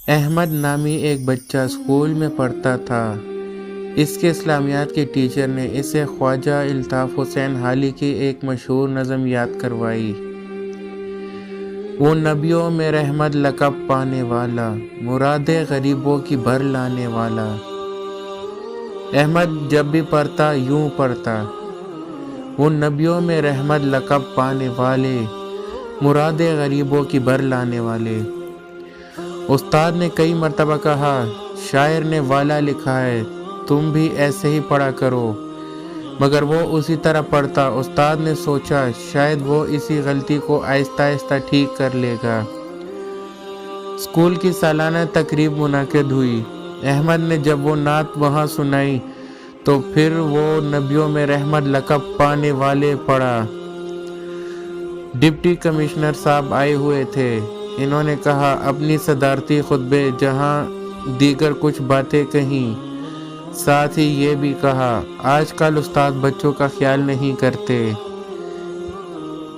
احمد نامی ایک بچہ اسکول میں پڑھتا تھا۔ اس کے اسلامیات کے ٹیچر نے اسے خواجہ الطاف حسین حالی کی ایک مشہور نظم یاد کروائی۔ وہ نبیوں میں رحمت لقب پانے والا، مرادیں غریبوں کی بھر لانے والا۔ احمد جب بھی پڑھتا یوں پڑھتا، وہ نبیوں میں رحمت لقب پانے والے، مرادیں غریبوں کی بھر لانے والے۔ استاد نے کئی مرتبہ کہا، شاعر نے والا لکھا ہے، تم بھی ایسے ہی پڑھا کرو، مگر وہ اسی طرح پڑھتا۔ استاد نے سوچا شاید وہ اسی غلطی کو آہستہ آہستہ ٹھیک کر لے گا۔ اسکول کی سالانہ تقریب منعقد ہوئی۔ احمد نے جب وہ نعت وہاں سنائی تو پھر وہ نبیوں میں رحمت لقب پانے والے پڑھا۔ ڈپٹی کمشنر صاحب آئے ہوئے تھے۔ انہوں نے کہا، اپنی صدارتی خطبے جہاں دیگر کچھ باتیں کہیں، ساتھ ہی یہ بھی کہا، آج کل استاد بچوں کا خیال نہیں کرتے۔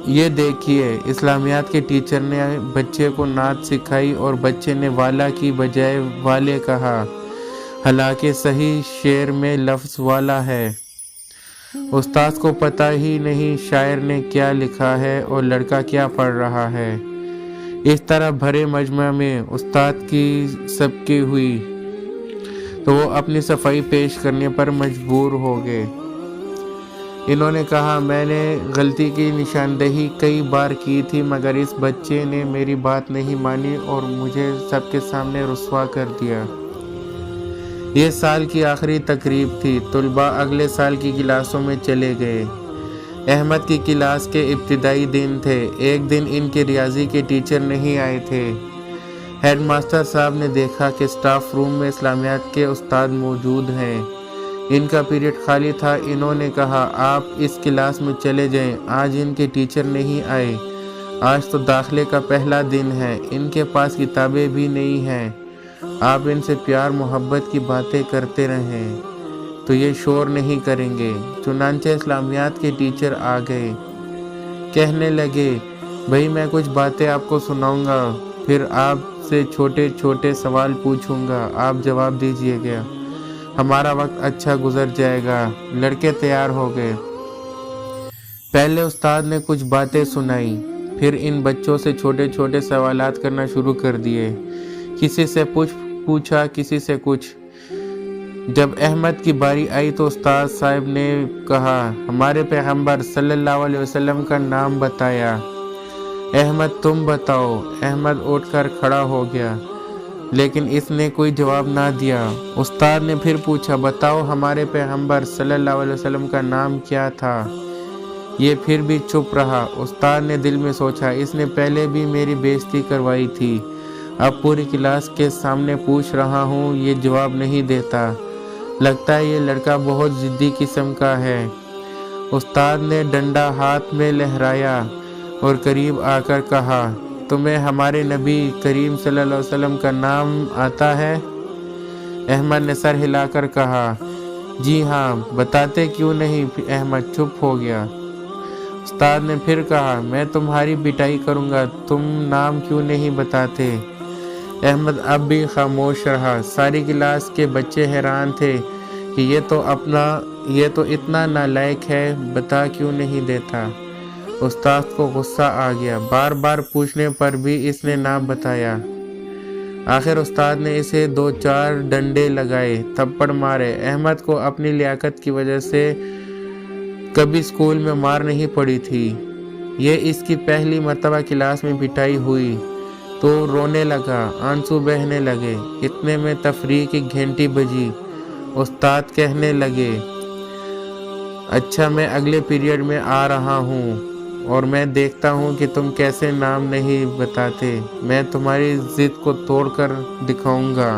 یہ دیکھیے، اسلامیات کے ٹیچر نے بچے کو نعت سکھائی اور بچے نے والا کی بجائے والے کہا، حالانکہ صحیح شعر میں لفظ والا ہے۔ استاد کو پتہ ہی نہیں شاعر نے کیا لکھا ہے اور لڑکا کیا پڑھ رہا ہے۔ اس طرح بھرے مجمع میں استاد کی سبقی ہوئی تو وہ اپنی صفائی پیش کرنے پر مجبور ہو گئے۔ انہوں نے کہا، میں نے غلطی کی نشاندہی کئی بار کی تھی، مگر اس بچے نے میری بات نہیں مانی اور مجھے سب کے سامنے رسوا کر دیا۔ یہ سال کی آخری تقریب تھی۔ طلباء اگلے سال کی کلاسوں میں چلے گئے۔ احمد کی کلاس کے ابتدائی دن تھے۔ ایک دن ان کے ریاضی کے ٹیچر نہیں آئے تھے۔ ہیڈ ماسٹر صاحب نے دیکھا کہ اسٹاف روم میں اسلامیات کے استاد موجود ہیں۔ ان کا پیریڈ خالی تھا۔ انہوں نے کہا، آپ اس کلاس میں چلے جائیں، آج ان کے ٹیچر نہیں آئے۔ آج تو داخلے کا پہلا دن ہے، ان کے پاس کتابیں بھی نہیں ہیں۔ آپ ان سے پیار محبت کی باتیں کرتے رہیں تو یہ شور نہیں کریں گے۔ چنانچہ اسلامیات کے ٹیچر آ گئے۔ کہنے لگے، بھائی میں کچھ باتیں آپ کو سناؤں گا، پھر آپ سے چھوٹے چھوٹے سوال پوچھوں گا، آپ جواب دیجیے گا، ہمارا وقت اچھا گزر جائے گا۔ لڑکے تیار ہو گئے۔ پہلے استاد نے کچھ باتیں سنائی، پھر ان بچوں سے چھوٹے چھوٹے سوالات کرنا شروع کر دیے۔ کسی سے پوچھا، کسی سے کچھ۔ جب احمد کی باری آئی تو استاد صاحب نے کہا، ہمارے پیغمبر صلی اللہ علیہ وسلم کا نام بتایا۔ احمد تم بتاؤ۔ احمد اٹھ کر کھڑا ہو گیا، لیکن اس نے کوئی جواب نہ دیا۔ استاد نے پھر پوچھا، بتاؤ ہمارے پیغمبر صلی اللہ علیہ وسلم کا نام کیا تھا؟ یہ پھر بھی چپ رہا۔ استاد نے دل میں سوچا، اس نے پہلے بھی میری بے عزتی کروائی تھی، اب پوری کلاس کے سامنے پوچھ رہا ہوں، یہ جواب نہیں دیتا، لگتا ہے یہ لڑکا بہت ضدی قسم کا ہے۔ استاد نے ڈنڈا ہاتھ میں لہرایا اور قریب آ کر کہا، تمہیں ہمارے نبی کریم صلی اللہ علیہ وسلم کا نام آتا ہے؟ احمد نے سر ہلا کر کہا، جی ہاں، بتاتے کیوں نہیں؟ احمد چپ ہو گیا۔ استاد نے پھر کہا، میں تمہاری پٹائی کروں گا، تم نام کیوں نہیں بتاتے؟ احمد اب بھی خاموش رہا۔ ساری کلاس کے بچے حیران تھے کہ یہ تو اتنا نالائق ہے، بتا کیوں نہیں دیتا؟ استاد کو غصہ آ گیا، بار بار پوچھنے پر بھی اس نے نہ بتایا۔ آخر استاد نے اسے 2-4 ڈنڈے لگائے، تھپڑ مارے۔ احمد کو اپنی لیاقت کی وجہ سے کبھی اسکول میں مار نہیں پڑی تھی۔ یہ اس کی پہلی مرتبہ کلاس میں پٹائی ہوئی تو رونے لگا، آنسو بہنے لگے۔ اتنے میں تفریح کی گھنٹی بجی۔ استاد کہنے لگے، اچھا میں اگلے پیریڈ میں آ رہا ہوں اور میں دیکھتا ہوں کہ تم کیسے نام نہیں بتاتے، میں تمہاری ضد کو توڑ کر دکھاؤں گا۔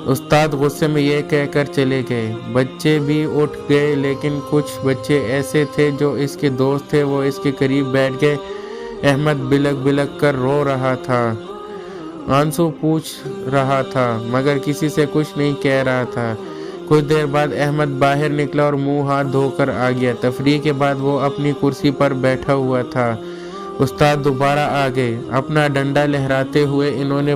استاد غصے میں یہ کہہ کر چلے گئے۔ بچے بھی اٹھ گئے، لیکن کچھ بچے ایسے تھے جو اس کے دوست تھے، وہ اس کے قریب بیٹھ گئے۔ احمد بلک بلک کر رو رہا تھا، آنسو پوچھ رہا تھا، مگر کسی سے کچھ نہیں کہہ رہا تھا۔ کچھ دیر بعد احمد باہر نکلا اور منہ ہاتھ دھو کر آ گیا۔ تفریح کے بعد وہ اپنی کرسی پر بیٹھا ہوا تھا۔ استاد دوبارہ آ گئے۔ اپنا ڈنڈا لہراتے ہوئے انہوں نے